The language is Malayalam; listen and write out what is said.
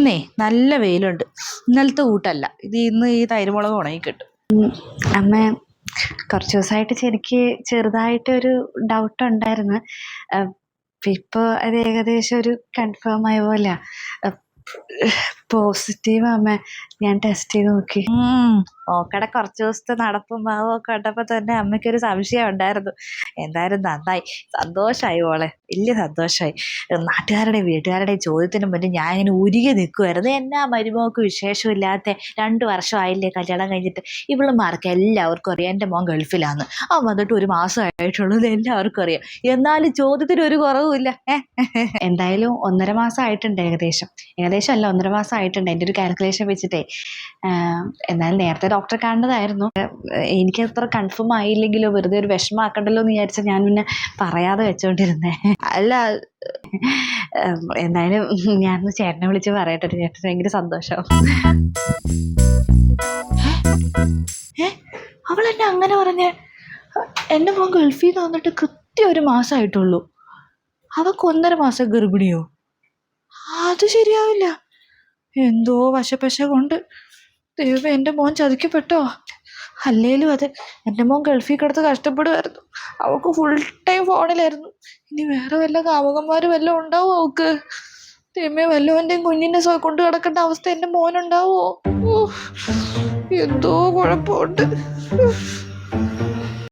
ഇന്നേ നല്ല വെയിലുണ്ട്, ഇന്നലത്തെ കൂട്ടല്ല ഇത്. ഇന്ന് ഈ തൈരുമുളക് ഉണങ്ങി കിട്ടും. അമ്മ കുറച്ച് ദിവസമായിട്ട് ശരിക്ക് ചെറുതായിട്ടൊരു ഡൗട്ട് ഉണ്ടായിരുന്നു. ഇപ്പൊ അത് ഏകദേശം ഒരു കൺഫേം ആയ പോലെ പോസിറ്റീവ് അമ്മ. ഞാൻ ടെസ്റ്റ് ചെയ്ത് നോക്കി. ഓക്കടെ കുറച്ച് ദിവസത്തെ നടപ്പും ഭാവവും ഒക്കെ കണ്ടപ്പോ തന്നെ അമ്മയ്ക്കൊരു സംശയം ഉണ്ടായിരുന്നു. എന്തായാലും നന്നായി, സന്തോഷമായി മോളെ, വലിയ സന്തോഷമായി. നാട്ടുകാരുടെയും വീട്ടുകാരുടെയും ചോദ്യത്തിന് മുന്നേ ഞാൻ ഇങ്ങനെ ഉരുകി നിൽക്കുമായിരുന്നു. എന്നാ മരുമോക്ക് വിശേഷമില്ലാത്ത 2 വർഷമായില്ലേ കല്യാണം കഴിഞ്ഞിട്ട്. ഇവളുമാർക്ക് എല്ലാവർക്കും അറിയാം എൻ്റെ മോൻ ഗൾഫിലാന്ന്. അവൻ വന്നിട്ട് 1 മാസമായിട്ടുള്ളത് എല്ലാവർക്കും അറിയാം. എന്നാലും ചോദ്യത്തിന് ഒരു കുറവുമില്ല. എന്തായാലും 1.5 മാസം ആയിട്ടുണ്ട്. ഏകദേശം അല്ല 1.5 മാസം ആയിട്ടുണ്ട് എൻ്റെ ഒരു കാൽക്കുലേഷൻ വെച്ചിട്ടേ. എന്നാലും നേരത്തെ ഡോക്ടറെ കാണേണ്ടതായിരുന്നു. എനിക്ക് അത്ര കൺഫേം ആയില്ലെങ്കിലോ വെറുതെ ഒരു വിഷമാക്കണ്ടല്ലോ എന്ന് വിചാരിച്ച ഞാൻ പിന്നെ പറയാതെ വെച്ചോണ്ടിരുന്നേ. അല്ല, എന്തായാലും ഞാനൊന്ന് ചേട്ടനെ വിളിച്ച് പറയട്ടെ. ചേട്ടന് ഭയങ്കര സന്തോഷം. അവളെന്നെ അങ്ങനെ പറഞ്ഞേ? എൻ്റെ മോൻ ഗൾഫിൽ നിന്ന് വന്നിട്ട് കൃത്യം 1 മാസമായിട്ടുള്ളൂ. അവക്ക് 1.5 മാസം ഗർഭിണിയോ? അത് ശരിയാവില്ല. എന്തോ വശപ്പശ കൊണ്ട് ദൈവം എൻ്റെ മോൻ ചതിക്കപ്പെട്ടോ? അല്ലേലും അതെ, എൻ്റെ മോൻ ഗൾഫിൽ കിടത്ത് കഷ്ടപ്പെടുമായിരുന്നു. അവൾക്ക് ഫുൾ ടൈം ഫോണിലായിരുന്നു. ഇനി വേറെ വല്ല കാമുകന്മാര് വല്ലതും ഉണ്ടാവോ അവക്ക്? ദൈവമേ, വല്ലവൻ്റെയും കുഞ്ഞിനെ കൊണ്ട് കിടക്കേണ്ട അവസ്ഥ എൻ്റെ മോനുണ്ടാവോ? എന്തോ കുഴപ്പമുണ്ട്.